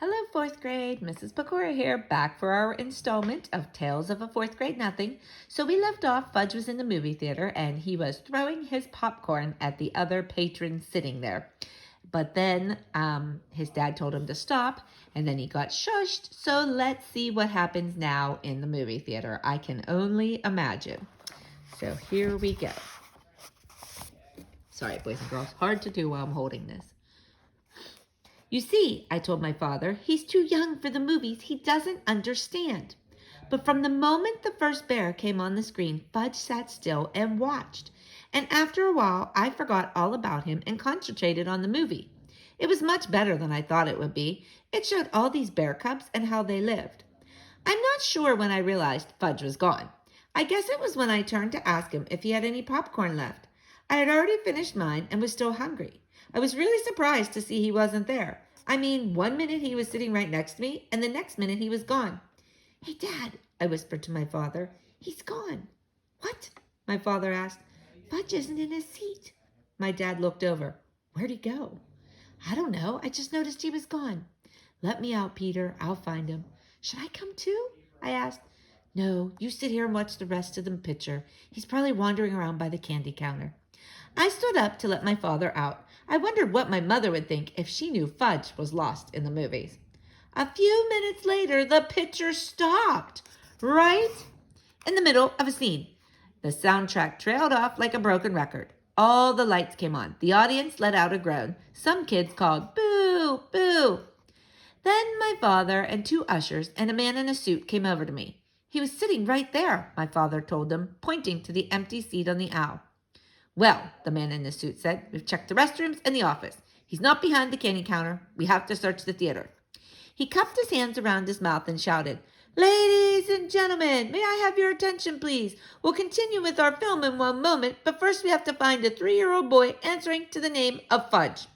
Hello, fourth grade. Mrs. Pecora here, back for our installment of Tales of a Fourth Grade Nothing. So we left off, Fudge was in the movie theater and he was throwing his popcorn at the other patrons sitting there. But then his dad told him to stop and then he got shushed. So let's see what happens now in the movie theater. I can only imagine. So here we go. Sorry, boys and girls, hard to do while I'm holding this. You see, I told my father, he's too young for the movies. He doesn't understand. But from the moment the first bear came on the screen, Fudge sat still and watched. And after a while, I forgot all about him and concentrated on the movie. It was much better than I thought it would be. It showed all these bear cubs and how they lived. I'm not sure when I realized Fudge was gone. I guess it was when I turned to ask him if he had any popcorn left. I had already finished mine and was still hungry. I was really surprised to see he wasn't there. I mean, 1 minute he was sitting right next to me, and the next minute he was gone. Hey, Dad, I whispered to my father. He's gone. What? My father asked. Fudge isn't in his seat. My dad looked over. Where'd he go? I don't know. I just noticed he was gone. Let me out, Peter. I'll find him. Should I come too? I asked. No, you sit here and watch the rest of the picture. He's probably wandering around by the candy counter. I stood up to let my father out. I wondered what my mother would think if she knew Fudge was lost in the movies. A few minutes later, the picture stopped, right in the middle of a scene. The soundtrack trailed off like a broken record. All the lights came on. The audience let out a groan. Some kids called, boo, boo. Then my father and 2 ushers and a man in a suit came over to me. He was sitting right there, my father told them, pointing to the empty seat on the aisle. Well, the man in the suit said, we've checked the restrooms and the office. He's not behind the candy counter. We have to search the theater. He cupped his hands around his mouth and shouted, Ladies and gentlemen, may I have your attention, please? We'll continue with our film in 1 moment, but first we have to find a 3-year-old boy answering to the name of Fudge.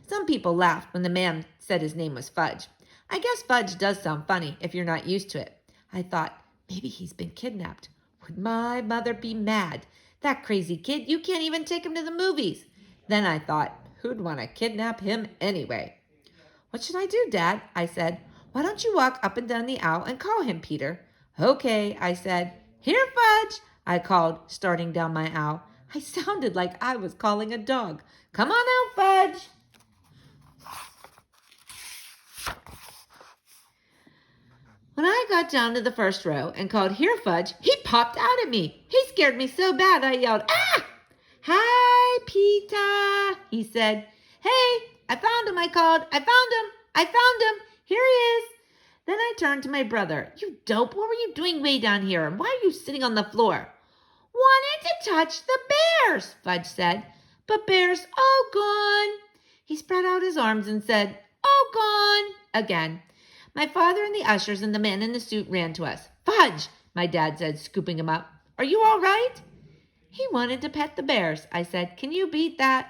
Some people laughed when the man said his name was Fudge. I guess Fudge does sound funny if you're not used to it. I thought, maybe he's been kidnapped. Would my mother be mad? That crazy kid, you can't even take him to the movies. Then I thought, who'd want to kidnap him anyway? What should I do, Dad? I said. Why don't you walk up and down the aisle and call him, Peter? Okay, I said. Here, Fudge, I called, starting down my aisle. I sounded like I was calling a dog. Come on out, Fudge. When I got down to the first row and called, Here, Fudge, he popped out at me. He scared me so bad I yelled, Ah! Hi, Peter, he said. Hey, I found him, I called. I found him. Here he is. Then I turned to my brother. You dope, what were you doing way down here? And why are you sitting on the floor? Wanted to touch the bears, Fudge said. But bears, all gone. He spread out his arms and said, All gone, again. My father and the ushers and the man in the suit ran to us. Fudge, my dad said, scooping him up. Are you all right? He wanted to pet the bears, I said. Can you beat that?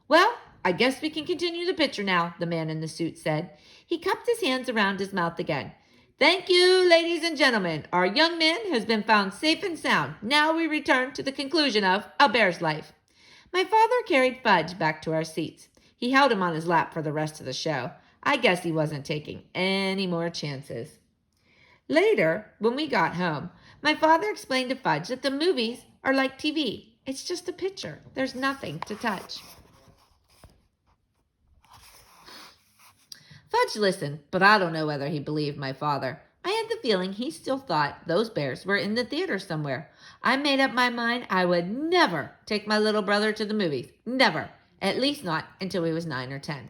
Well, I guess we can continue the picture now, the man in the suit said. He cupped his hands around his mouth again. Thank you, ladies and gentlemen. Our young man has been found safe and sound. Now we return to the conclusion of A Bear's Life. My father carried Fudge back to our seats. He held him on his lap for the rest of the show. I guess he wasn't taking any more chances. Later, when we got home, my father explained to Fudge that the movies are like TV. It's just a picture. There's nothing to touch. Fudge listened, but I don't know whether he believed my father. I had the feeling he still thought those bears were in the theater somewhere. I made up my mind I would never take my little brother to the movies. Never. At least not until he was 9 or 10.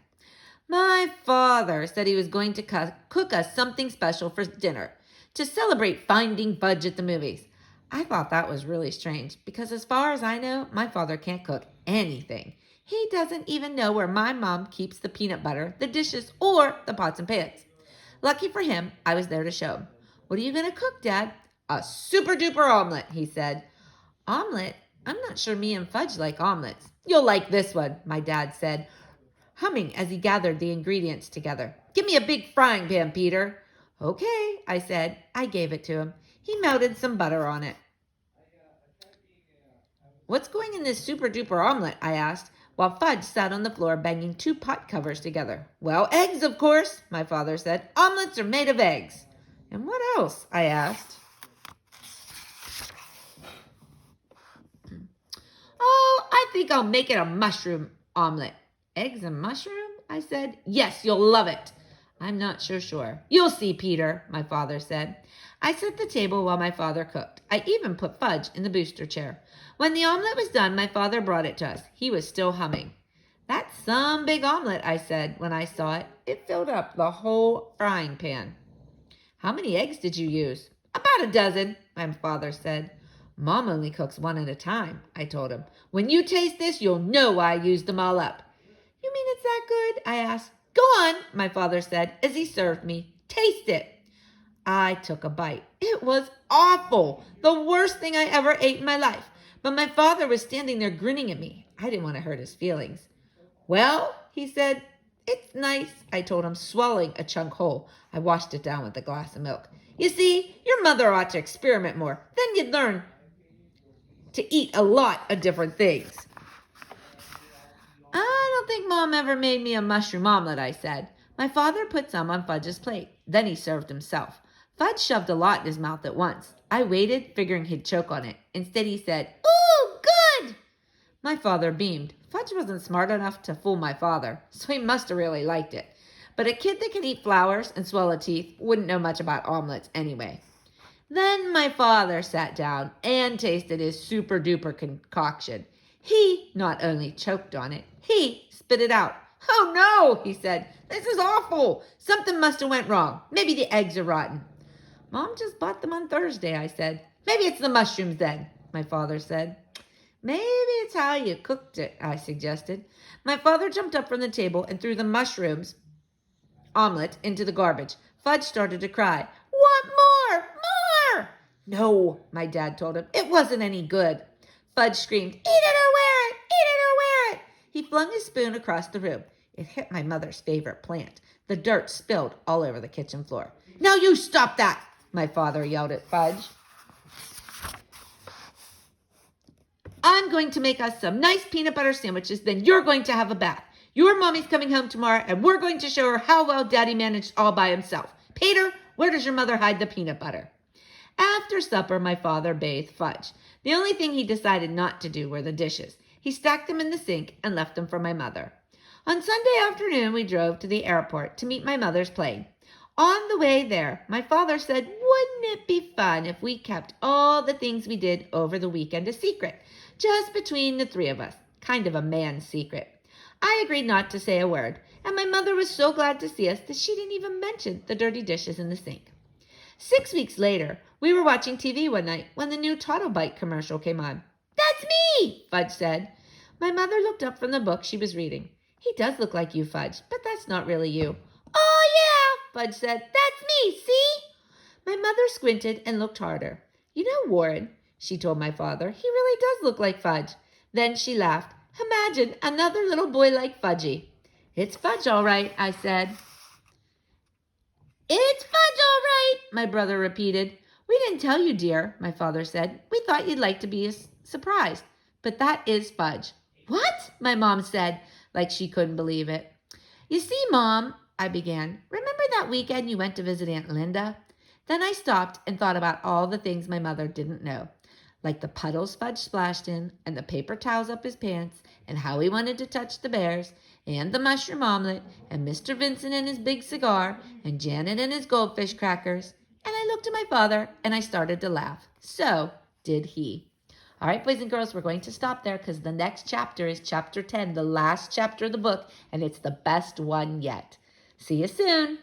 My father said he was going to cook us something special for dinner to celebrate finding Fudge at the movies. I thought that was really strange because as far as I know, my father can't cook anything. He doesn't even know where my mom keeps the peanut butter, the dishes, or the pots and pans. Lucky for him, I was there to show him. What are you going to cook, Dad? A super-duper omelet, he said. Omelet? I'm not sure me and Fudge like omelets. You'll like this one, my dad said, humming as he gathered the ingredients together. Give me a big frying pan, Peter. Okay, I said. I gave it to him. He melted some butter on it. What's going in this super-duper omelet? I asked. while Fudge sat on the floor banging 2 pot covers together. "Well, eggs, of course," my father said. "Omelets are made of eggs." "And what else?" I asked. "Oh, I think I'll make it a mushroom omelet." "Eggs and mushroom?" I said. "Yes, you'll love it." "I'm not sure. "You'll see, Peter," my father said. I set the table while my father cooked. I even put Fudge in the booster chair. When the omelet was done, my father brought it to us. He was still humming. "That's some big omelet," I said when I saw it. It filled up the whole frying pan. "How many eggs did you use?" "About a dozen," my father said. "Mom only cooks 1 at a time," I told him. "When you taste this, you'll know why I used them all up." "You mean it's that good?" I asked. "Go on," my father said as he served me. "Taste it." I took a bite. It was awful, the worst thing I ever ate in my life. But my father was standing there grinning at me. I didn't want to hurt his feelings. "Well," he said. "It's nice," I told him, swallowing a chunk whole. I washed it down with a glass of milk. "You see, your mother ought to experiment more. Then you'd learn to eat a lot of different things." "I don't think Mom ever made me a mushroom omelet," I said. My father put some on Fudge's plate. Then he served himself. Fudge shoved a lot in his mouth at once. I waited, figuring he'd choke on it. Instead, he said, "Ooh, good!" My father beamed. Fudge wasn't smart enough to fool my father, so he must have really liked it. But a kid that can eat flowers and swallow teeth wouldn't know much about omelets anyway. Then my father sat down and tasted his super-duper concoction. He not only choked on it, he spit it out. "Oh no," he said. "This is awful. Something must have went wrong. Maybe the eggs are rotten." "Mom just bought them on Thursday," I said. "Maybe it's the mushrooms then," my father said. "Maybe it's how you cooked it," I suggested. My father jumped up from the table and threw the mushrooms omelet into the garbage. Fudge started to cry. "Want more? More!" "No," my dad told him. "It wasn't any good." Fudge screamed, "Eat it or wear it! Eat it or wear it!" He flung his spoon across the room. It hit my mother's favorite plant. The dirt spilled all over the kitchen floor. "Now you stop that!" my father yelled at Fudge. "I'm going to make us some nice peanut butter sandwiches, then you're going to have a bath. Your mommy's coming home tomorrow, and we're going to show her how well Daddy managed all by himself. Peter, where does your mother hide the peanut butter?" After supper, my father bathed Fudge. The only thing he decided not to do were the dishes. He stacked them in the sink and left them for my mother. On Sunday afternoon, we drove to the airport to meet my mother's plane. On the way there, my father said, "Wouldn't it be fun if we kept all the things we did over the weekend a secret, just between the 3 of us, kind of a man's secret?" I agreed not to say a word, and my mother was so glad to see us that she didn't even mention the dirty dishes in the sink. 6 weeks later, we were watching TV one night when the new Toddlebite commercial came on. "That's me," Fudge said. My mother looked up from the book she was reading. "He does look like you, Fudge, but that's not really you." "Oh, yeah," Fudge said. "That's me, see?" My mother squinted and looked harder. "You know, Warren," she told my father, "he really does look like Fudge." Then she laughed. "Imagine another little boy like Fudgy." "It's Fudge, all right," I said. "It's Fudge, all right," my brother repeated. "We didn't tell you, dear," my father said. "We thought you'd like to be surprised. But that is Fudge." "What?" my mom said, like she couldn't believe it. "You see, Mom," I began, "remember that weekend you went to visit Aunt Linda?" Then I stopped and thought about all the things my mother didn't know, like the puddles Fudge splashed in, and the paper towels up his pants, and how he wanted to touch the bears, and the mushroom omelet, and Mr. Vincent and his big cigar, and Janet and his goldfish crackers. And I looked at my father, and I started to laugh. So did he. All right, boys and girls, we're going to stop there because the next chapter is chapter 10, the last chapter of the book, and it's the best one yet. See you soon.